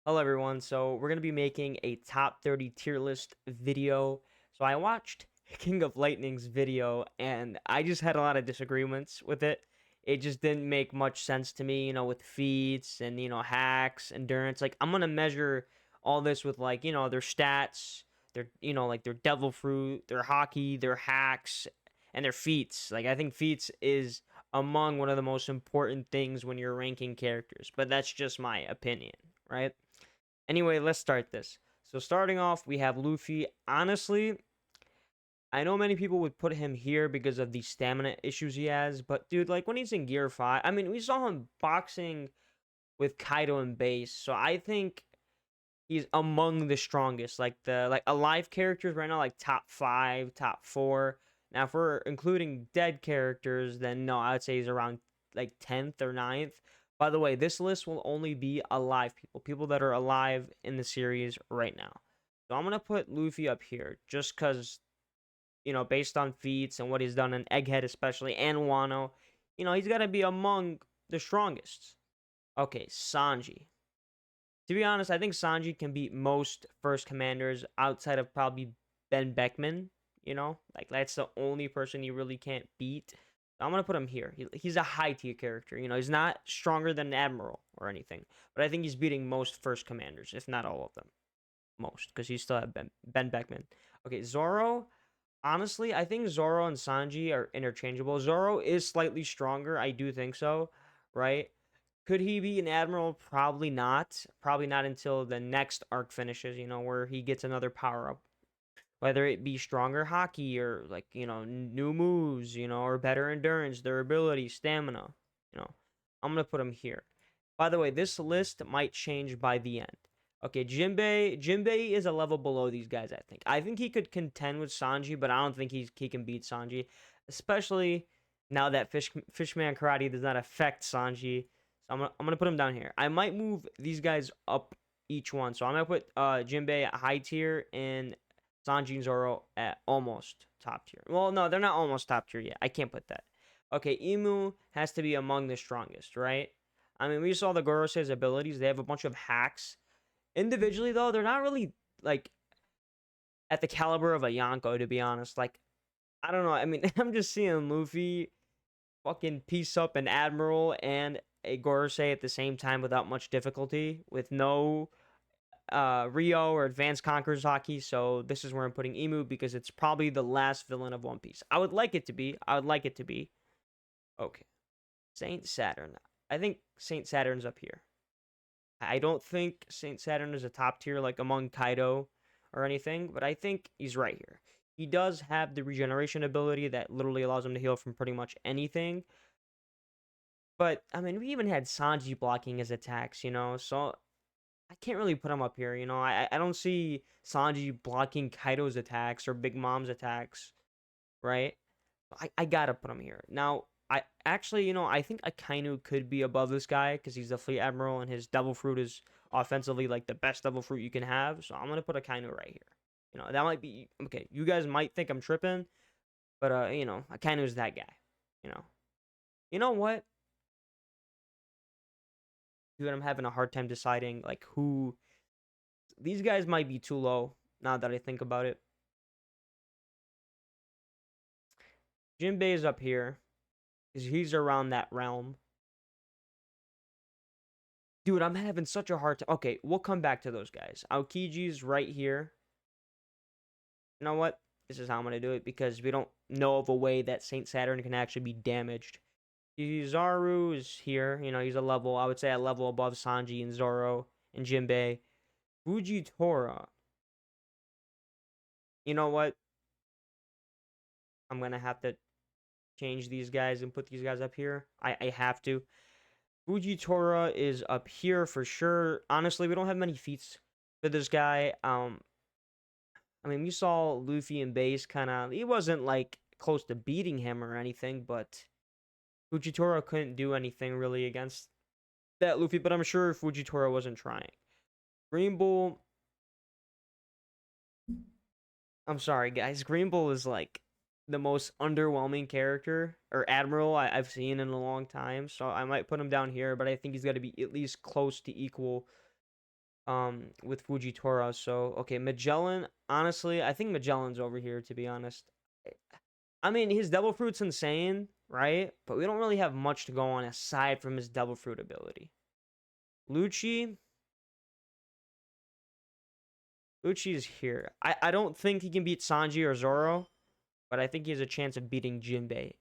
Hello everyone, so we're going to be making a top 30 tier list video. So I watched King of Lightning's video and I just had a lot of disagreements with it. It just didn't make much sense to me, with feats and, hacks, endurance. Like I'm going to measure all this with their stats, their devil fruit, their hockey, their hacks, and their feats. Like I think feats is among one of the most important things when you're ranking characters, but that's just my opinion, right? Anyway, let's start this. So starting off, we have Luffy. Honestly, I know many people would put him here because of the stamina issues he has, but dude, like when he's in Gear 5, I mean, we saw him boxing with Kaido and base, so I think he's among the strongest. Like alive characters right now, like top 5, top 4. Now, if we're including dead characters, then no, I would say he's around like 10th or ninth. By the way, this list will only be alive people that are alive in the series right now. So I'm gonna put Luffy up here just because based on feats and what he's done in Egghead especially and Wano, he's gotta be among the strongest. Okay, Sanji. To be honest, I think Sanji can beat most first commanders outside of probably Ben Beckman. Like that's the only person he really can't beat. I'm gonna put him here. He's a high tier character. He's not stronger than Admiral or anything, but I think he's beating most first commanders, if not all of them. Most, because he still have Ben Beckman. Okay, Zoro. Honestly, I think Zoro and Sanji are interchangeable. Zoro is slightly stronger. I do think so, right? Could he be an admiral? Probably not. Probably not until the next arc finishes, where he gets another power up. Whether it be stronger hockey or like, new moves, or better endurance, durability, stamina, you know. I'm gonna put him here. By the way, this list might change by the end. Okay, Jinbei is a level below these guys, I think. I think he could contend with Sanji, but I don't think he can beat Sanji. Especially now that Fishman Karate does not affect Sanji. So I'm gonna put him down here. I might move these guys up each one. So I'm gonna put Jinbei at high tier and Sanji and Zoro at almost top tier. Well, no, they're not almost top tier yet. I can't put that. Okay, Imu has to be among the strongest, right? I mean, we saw the Gorose's abilities. They have a bunch of hacks. Individually, though, they're not really like at the caliber of a Yonko, to be honest. Like, I don't know. I mean, I'm just seeing Luffy fucking piece up an Admiral and a Gorosei at the same time without much difficulty, with no Rio or Advanced Conquerors hockey. So this is where I'm putting Emu because it's probably the last villain of One Piece. I would like it to be. I would like it to be. Okay. Saint Saturn. I think Saint Saturn's up here. I don't think Saint Saturn is a top tier like among Kaido or anything, but I think he's right here. He does have the regeneration ability that literally allows him to heal from pretty much anything. But I mean, we even had Sanji blocking his attacks, so I can't really put him up here. I don't see Sanji blocking Kaido's attacks or Big Mom's attacks, right? I gotta put him here. Now, I actually, I think Akainu could be above this guy because he's the Fleet Admiral and his Devil Fruit is offensively like the best Devil Fruit you can have. So I'm gonna put Akainu right here. That might be okay. You guys might think I'm tripping, but Akainu's that guy. You know, you know what? Dude, I'm having a hard time deciding like who. These guys might be too low now that I think about it. Jinbei is up here because he's around that realm. Dude, I'm having such a hard time. Okay, we'll come back to those guys. Aokiji's right here. You know what? This is how I'm going to do it because we don't know of a way that Saint Saturn can actually be damaged. Kizaru is here. He's a level, I would say a level above Sanji and Zoro and Jinbei. Fujitora. You know what? I'm going to have to change these guys and put these guys up here. I have to. Fujitora is up here for sure. Honestly, we don't have many feats for this guy. I mean, we saw Luffy and base kind of. He wasn't like close to beating him or anything, but Fujitora couldn't do anything really against that Luffy. But I'm sure Fujitora wasn't trying. Green Bull. I'm sorry, guys. Green Bull is like the most underwhelming character or admiral I've seen in a long time. So I might put him down here, but I think he's got to be at least close to equal with Fujitora. So okay, Magellan. Honestly, I think Magellan's over here. To be honest, I mean his Devil Fruit's insane, right? But we don't really have much to go on aside from his Devil Fruit ability. Lucci. Lucci's here. I don't think he can beat Sanji or Zoro, but I think he has a chance of beating Jinbei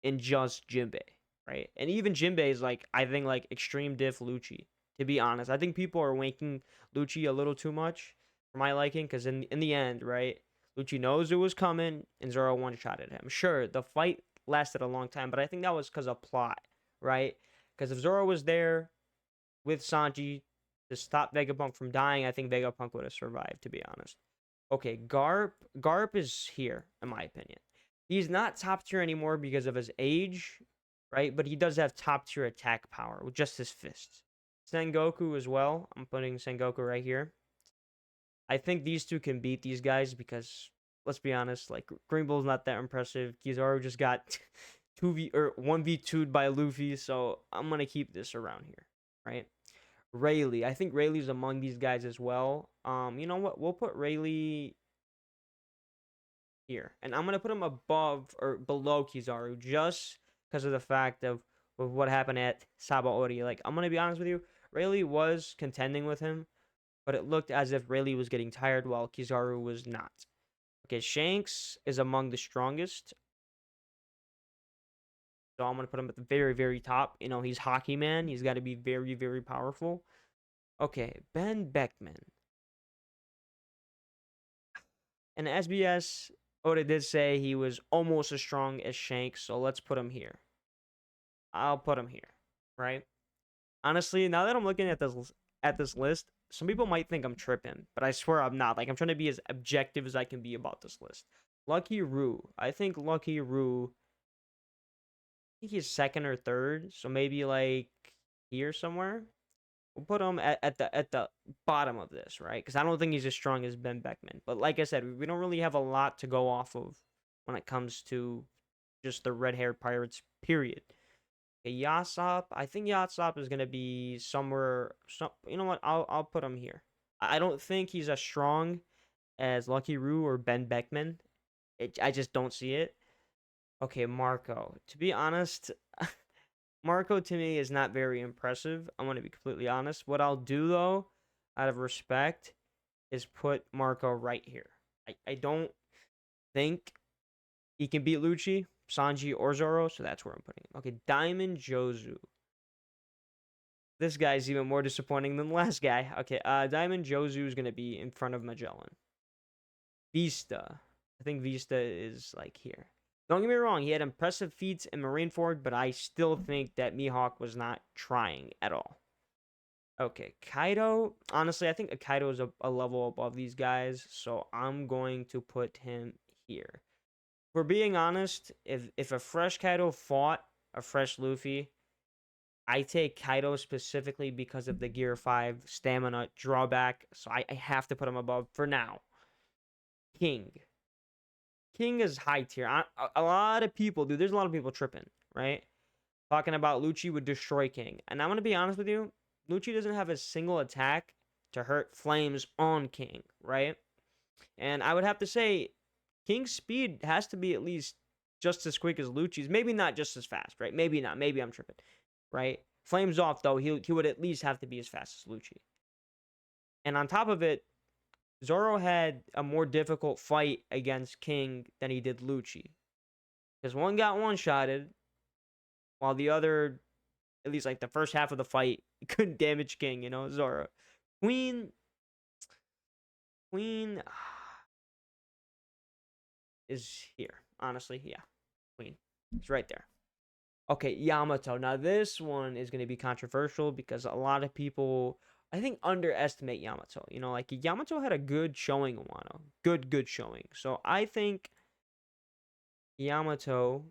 in just Jinbei, right? And even Jinbei is like, I think, like extreme diff Lucci, to be honest. I think people are wanking Lucci a little too much for my liking, because in the end, right, Lucci knows it was coming and Zoro one-shotted him. Sure, the fight lasted a long time, but I think that was because of plot, right? Because if Zoro was there with Sanji to stop Vegapunk from dying, I think Vegapunk would have survived, to be honest. Okay, Garp. Garp is here, in my opinion. He's not top tier anymore because of his age, right? But he does have top tier attack power with just his fists. Sengoku as well. I'm putting Sengoku right here. I think these two can beat these guys because, let's be honest, like Green Bull's not that impressive. Kizaru just got 2v or 1v2'd by Luffy, so I'm gonna keep this around here, right? Rayleigh. I think Rayleigh's among these guys as well. You know what? We'll put Rayleigh here, and I'm gonna put him above or below Kizaru just because of the fact of what happened at Sabaody. Like, I'm gonna be honest with you, Rayleigh was contending with him, but it looked as if Rayleigh was getting tired while Kizaru was not. Okay, Shanks is among the strongest, so I'm gonna put him at the very, very top. You know, he's Hockey Man. He's got to be very, very powerful. Okay, Ben Beckman. And SBS, Oda did say he was almost as strong as Shanks, so let's put him here. I'll put him here, right? Honestly, now that I'm looking at this list, some people might think I'm tripping, but I swear I'm not. Like, I'm trying to be as objective as I can be about this list. Lucky Roo. I think Lucky Roo, I think he's second or third, so maybe like here somewhere. We'll put him at the bottom of this, right? Because I don't think he's as strong as Ben Beckman. But like I said, we don't really have a lot to go off of when it comes to just the red-haired pirates, period. Okay, Yasop. I think Yasop is gonna be somewhere. You know what? I'll put him here. I don't think he's as strong as Lucky Roo or Ben Beckman. I just don't see it. Okay, Marco. To be honest, Marco to me is not very impressive. I'm gonna be completely honest. What I'll do though, out of respect, is put Marco right here. I don't think he can beat Lucci, Sanji, or Zoro, so that's where I'm putting him. Okay, Diamond Jozu. This guy's even more disappointing than the last guy. Okay, Diamond Jozu is gonna be in front of Magellan. Vista. I think Vista is like here. Don't get me wrong, he had impressive feats in Marineford, but I still think that Mihawk was not trying at all. Okay, Kaido. Honestly, I think Kaido is a level above these guys, so I'm going to put him here. For being honest, if a fresh Kaido fought a fresh Luffy, I take Kaido specifically because of the Gear 5 stamina drawback, so I have to put him above for now. King. King is high tier. A lot of people, dude, there's a lot of people tripping, right? Talking about Lucci would destroy King. And I'm going to be honest with you, Lucci doesn't have a single attack to hurt flames on King, right? And I would have to say, King's speed has to be at least just as quick as Lucci's. Maybe not just as fast, right? Maybe not. Maybe I'm tripping, right? Flames off, though, he would at least have to be as fast as Lucci. And on top of it, Zoro had a more difficult fight against King than he did Lucci. Because one got one-shotted, while the other, at least like the first half of the fight, couldn't damage King, you know, Zoro. Queen is here. Honestly, yeah. Queen. It's right there. Okay, Yamato. Now, this one is going to be controversial because a lot of people, I think, underestimate Yamato. You know, like, Yamato had a good showing in Wano. Good showing. So, I think Yamato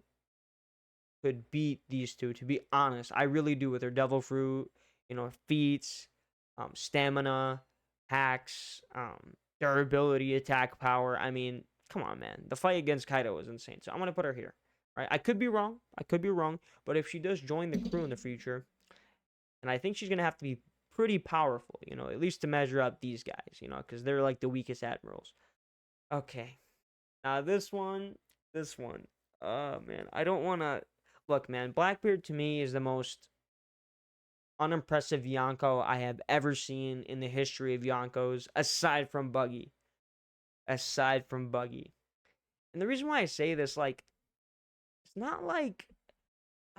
could beat these two, to be honest. I really do, with their Devil Fruit, you know, feats, stamina, hacks, durability, attack power. I mean, come on, man. The fight against Kaido was insane. So I'm going to put her here. Right? I could be wrong. But if she does join the crew in the future, and I think she's going to have to be pretty powerful, you know, at least to measure up these guys, you know, because they're like the weakest admirals. Okay. Now this one. Oh man, I don't want to look, man. Blackbeard to me is the most unimpressive Yonko I have ever seen in the history of Yonkos, aside from Buggy. Aside from Buggy. And the reason why I say this, like, it's not like,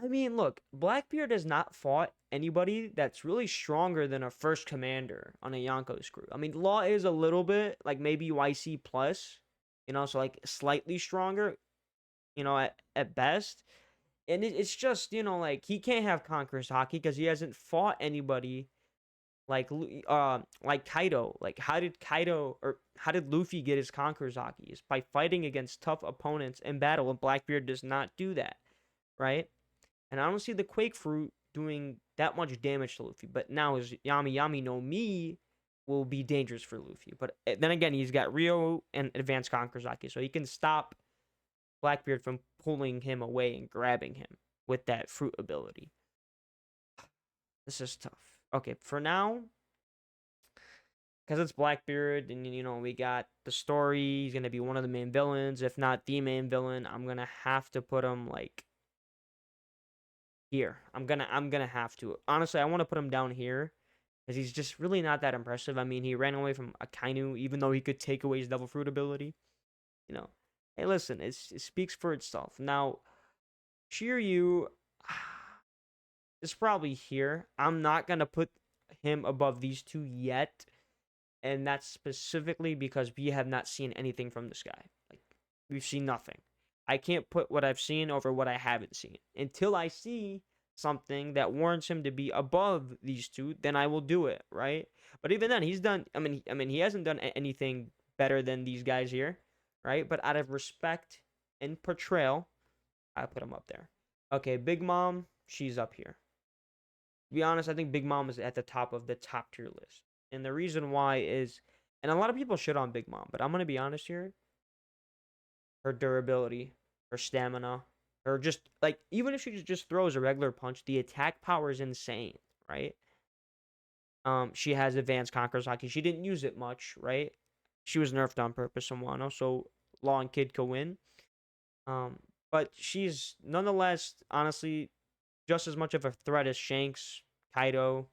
I mean, look, Blackbeard has not fought anybody that's really stronger than a first commander on a Yonko's crew. I mean, Law is a little bit, like, maybe YC plus, you know, so, like, slightly stronger, you know, at best. And it's just, you know, like, he can't have Conqueror's Hockey because he hasn't fought anybody like Kaido. Like, how did Luffy get his Conqueror's Hockey? Is by fighting against tough opponents in battle, and Blackbeard does not do that, right? And I don't see the Quake Fruit doing that much damage to Luffy. But now his Yami Yami no Mi will be dangerous for Luffy. But then again, he's got Rio and Advanced Conqueror's Hockey, so he can stop Blackbeard from pulling him away and grabbing him with that fruit ability. This is tough. Okay, for now, because it's Blackbeard, and you know we got the story. He's gonna be one of the main villains, if not the main villain. I'm gonna have to put him like here. I'm gonna have to. Honestly, I want to put him down here because he's just really not that impressive. I mean, he ran away from Akainu, even though he could take away his Devil Fruit ability. You know, hey, listen, it speaks for itself. Now, Shiryu is probably here. I'm not gonna put him above these two yet, and that's specifically because we have not seen anything from this guy. Like, we've seen nothing. I can't put what I've seen over what I haven't seen. Until I see something that warrants him to be above these two, then I will do it, right? But even then, he's done. I mean, he hasn't done anything better than these guys here, right? But out of respect and portrayal, I put him up there. Okay, Big Mom, she's up here. To be honest, I think Big Mom is at the top of the top tier list. And the reason why is, and a lot of people shit on Big Mom, but I'm going to be honest here. Her durability, her stamina, her just, like, even if she just throws a regular punch, the attack power is insane, right? She has advanced Conqueror's Hockey. She didn't use it much, right? She was nerfed on purpose in Wano, so Law and Kid could win. But she's nonetheless, honestly, just as much of a threat as Shanks, Kaido,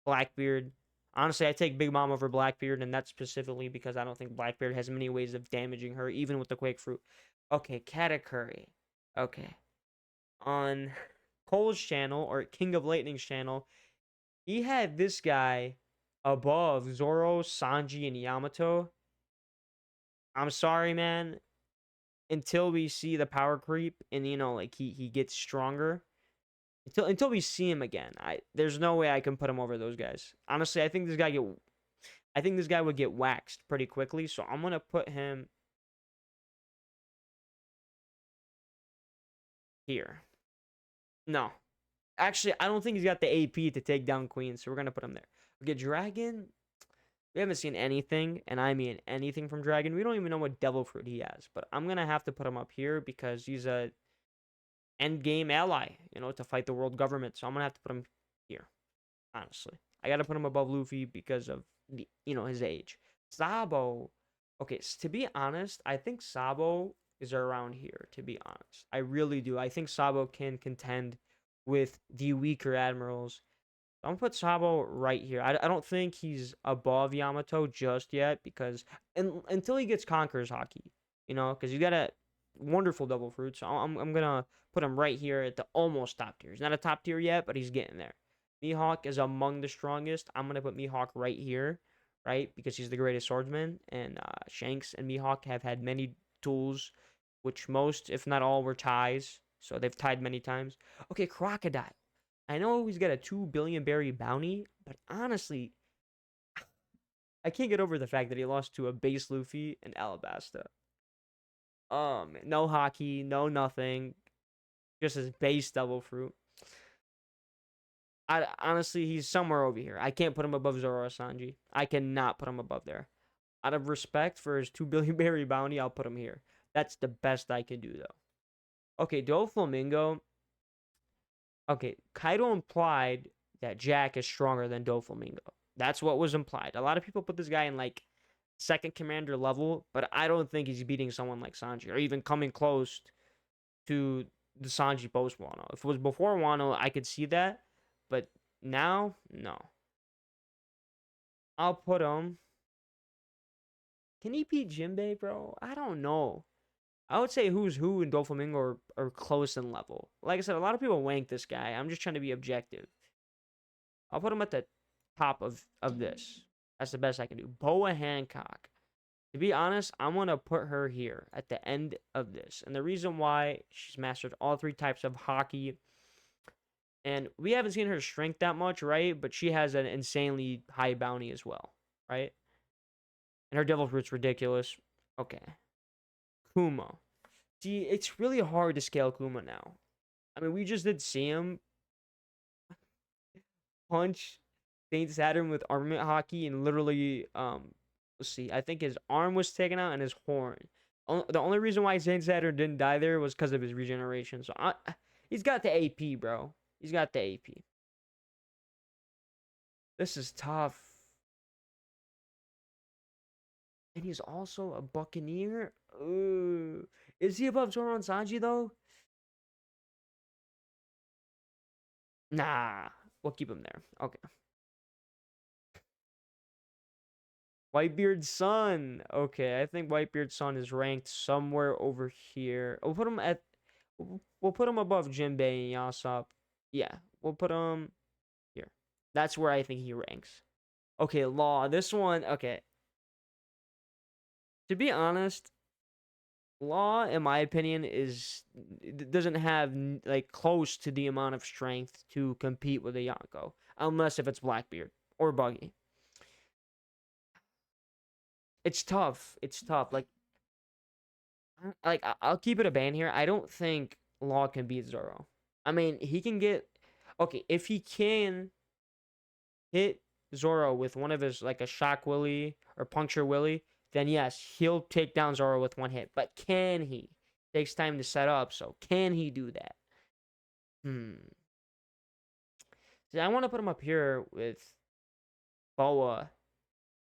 Blackbeard. Honestly, I take Big Mom over Blackbeard, and that's specifically because I don't think Blackbeard has many ways of damaging her, even with the Quake Fruit. Okay, Katakuri. Okay. On Cole's channel, or King of Lightning's channel, he had this guy above Zoro, Sanji, and Yamato. I'm sorry, man. Until we see the power creep and, you know, like, he gets stronger, until we see him again, there's no way I can put him over those guys. Honestly, I think this guy would get waxed pretty quickly, so I'm gonna put him here. No, actually, I don't think he's got the AP to take down Queen, so we're gonna put him there. Okay, Dragon. We haven't seen anything, and I mean anything from Dragon. We don't even know what Devil Fruit he has, but I'm gonna have to put him up here because he's a end game ally, you know, to fight the world government. So I'm gonna have to put him here. Honestly, I gotta put him above Luffy because of the, you know, his age. Sabo. Okay, to be honest, I think Sabo is around here. To be honest, I really do. I think Sabo can contend with the weaker admirals. I'm gonna put Sabo right here. I don't think he's above Yamato just yet because until he gets Conqueror's Hockey, you know, because you got a wonderful Devil Fruit. So I'm gonna put him right here at the almost top tier. He's not a top tier yet, but he's getting there. Mihawk is among the strongest. I'm gonna put Mihawk right here, right, because he's the greatest swordsman. And Shanks and Mihawk have had many tools, which most, if not all, were ties. So they've tied many times. Okay, Crocodile. I know he's got a 2 billion berry bounty, but honestly, I can't get over the fact that he lost to a base Luffy and Alabasta. Man, no hockey, no nothing, just his base Devil Fruit. Honestly, he's somewhere over here. I can't put him above Zoro or Sanji. I cannot put him above there. Out of respect for his 2 billion berry bounty, I'll put him here. That's the best I can do, though. Okay, Doflamingo. Okay, Kaido implied that Jack is stronger than Doflamingo. That's what was implied. A lot of people put this guy in like second commander level, but I don't think he's beating someone like Sanji or even coming close to the Sanji post Wano. If it was before Wano, I could see that, but now, no. I'll put him. Can he beat Jinbei, bro? I don't know. I would say who's who in Doflamingo are close in level. Like I said, a lot of people wank this guy. I'm just trying to be objective. I'll put him at the top of this. That's the best I can do. Boa Hancock. To be honest, I'm going to put her here at the end of this. And the reason why, she's mastered all three types of hockey. And we haven't seen her strength that much, right? But she has an insanely high bounty as well, right? And her Devil Fruit's ridiculous. Okay. Kuma. See, it's really hard to scale Kuma now. I mean, we just did see him punch Saint Saturn with armament hockey and literally, let's see, I think his arm was taken out and his horn. The only reason why Saint Saturn didn't die there was because of his regeneration. So he's got the AP, bro. He's got the AP. This is tough. And he's also a Buccaneer. Ooh. Is he above Zoro and Sanji, though? Nah. We'll keep him there. Okay. Whitebeard's son. Okay, I think Whitebeard's son is ranked somewhere over here. We'll put him at. We'll put him above Jinbei and Yasop. Yeah, we'll put him here. That's where I think he ranks. Okay, Law. This one. Okay. To be honest, Law, in my opinion, doesn't have like close to the amount of strength to compete with a Yonko, unless if it's Blackbeard or Buggy. It's tough. It's tough. Like I'll keep it a ban here. I don't think Law can beat Zoro. I mean, he can get okay if he can hit Zoro with one of his like a shock willy or puncture willy, then yes, he'll take down Zoro with one hit. But can he? Takes time to set up, so can he do that? See, I want to put him up here with Boa,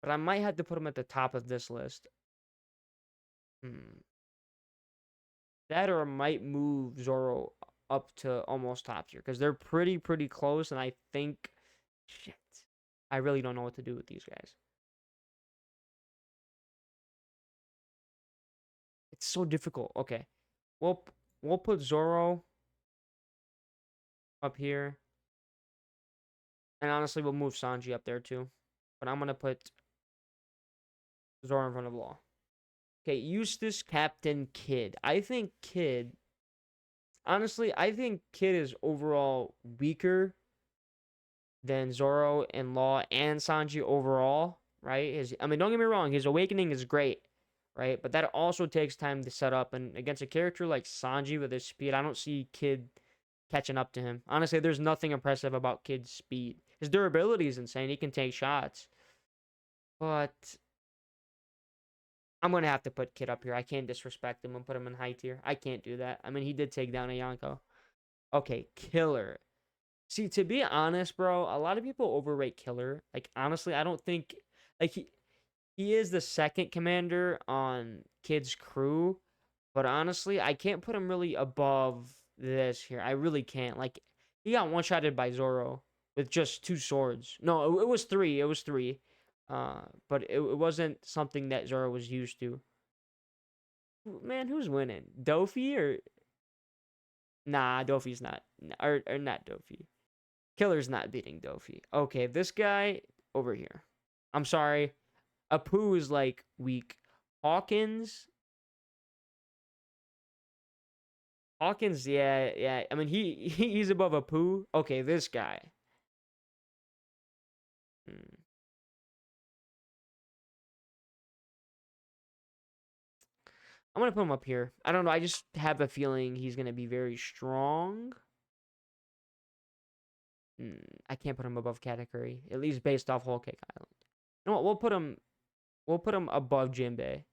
but I might have to put him at the top of this list. That or might move Zoro up to almost top tier because they're pretty close, and I think shit. I really don't know what to do with these guys. It's so difficult. Okay. We'll put Zoro up here. And honestly, we'll move Sanji up there too. But I'm gonna put Zoro in front of Law. Okay, Eustace, Captain, Kid. I think Kid is overall weaker than Zoro and Law and Sanji overall, right? I mean, don't get me wrong, his awakening is great, right? But that also takes time to set up. And against a character like Sanji with his speed, I don't see Kid catching up to him. Honestly, there's nothing impressive about Kid's speed. His durability is insane. He can take shots. But I'm going to have to put Kid up here. I can't disrespect him and put him in high tier. I can't do that. I mean, he did take down a Yonko. Okay, Killer. See, to be honest, bro, a lot of people overrate Killer. Like, honestly, I don't think... Like, he is the second commander on Kid's crew. But honestly, I can't put him really above this here. I really can't. Like, he got one-shotted by Zoro with just 2 swords. No, it was 3. It was 3. But it wasn't something that Zoro was used to. Man, who's winning? Dofi or... Nah, Dofi's not. Or not Dofi. Killer's not beating Dofi. Okay, this guy over here. I'm sorry. Apu is, like, weak. Hawkins, yeah. I mean, he's above Apu. Okay, this guy. I'm gonna put him up here. I don't know. I just have a feeling he's gonna be very strong. I can't put him above Katakuri, at least based off Whole Cake Island. You know what? We'll put him. We'll put him above Jinbei.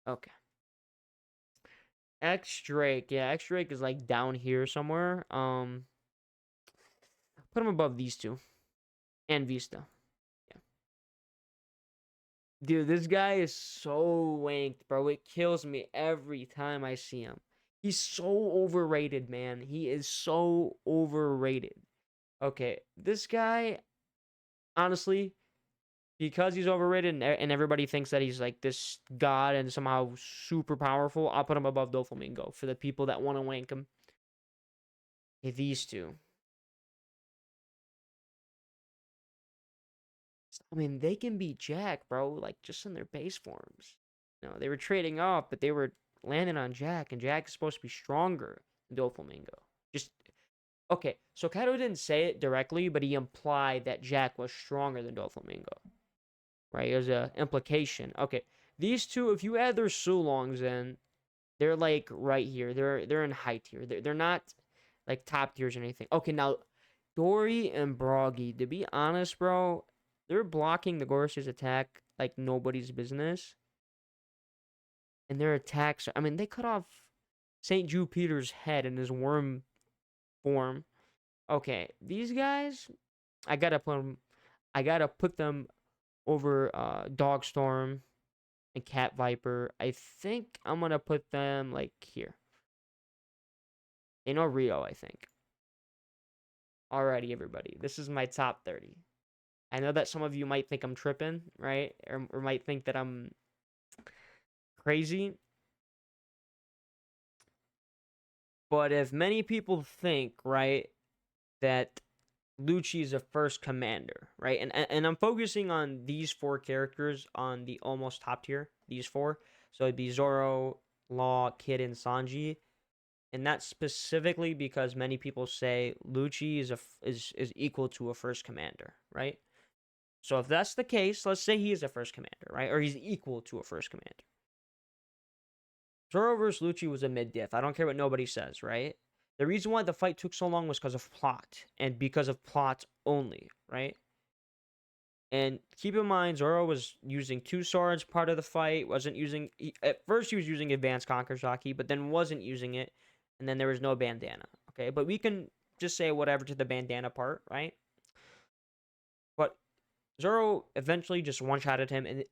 Okay. X Drake, yeah, X Drake is like down here somewhere. Put Put him above these two and Vista. Yeah. Dude, this guy is so wanked, bro. It kills me every time I see him. He's so overrated, man. He is so overrated. Okay, this guy, honestly, because he's overrated and everybody thinks that he's like this god and somehow super powerful, I'll put him above Doflamingo for the people that want to wank him. Okay, these two. I mean, they can be Jack, bro, like just in their base forms. No, they were trading up, but they were landing on Jack, and Jack is supposed to be stronger than Doflamingo. Just okay, so Kaido didn't say it directly, but he implied that Jack was stronger than Doflamingo. Right? There's a implication. Okay, these two, if you add their Sulongs in, they're like right here. They're in high tier. They're not like top tiers or anything. Okay, now Dory and Broggy. To be honest, bro, they're blocking the Gorse's attack like nobody's business. And their attacks, I mean, they cut off St. Jupiter's head in his worm form. Okay, these guys, I gotta put them over Dogstorm and Cat Viper. I think I'm gonna put them like here. In Rio, I think. Alrighty, everybody. This is my top 30. I know that some of you might think I'm tripping, right? Or might think that I'm crazy. But if many people think, right, that Lucci is a first commander, right? And I'm focusing on these four characters on the almost top tier, these four. So it'd be Zoro, Law, Kid, and Sanji. And that's specifically because many people say Lucci is equal to a first commander, right? So if that's the case, let's say he is a first commander, right? Or he's equal to a first commander. Zoro versus Lucci was a mid-diff. I don't care what nobody says, right? The reason why the fight took so long was because of plot, and because of plot only, right? And keep in mind, Zoro was using two swords part of the fight. At first he was using advanced Conqueror's Haki, but then wasn't using it, and then there was no bandana. Okay, but we can just say whatever to the bandana part, right? But Zoro eventually just one-shotted him, and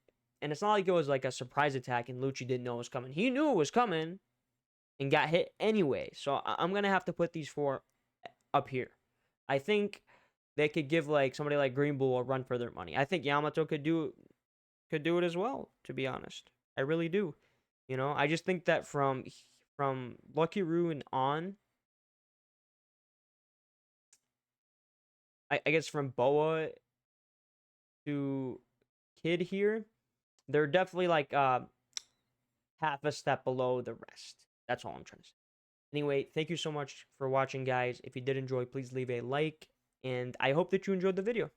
it's not like it was like a surprise attack and Lucci didn't know it was coming. He knew it was coming and got hit anyway. So I'm gonna have to put these four up here. I think they could give like somebody like Green Bull a run for their money. I think Yamato could do it as well, to be honest. I really do. You know, I just think that from Lucky Roo on, I guess from Boa to Kid here, they're definitely like half a step below the rest. That's all I'm trying to say. Anyway, thank you so much for watching, guys. If you did enjoy, please leave a like, and I hope that you enjoyed the video.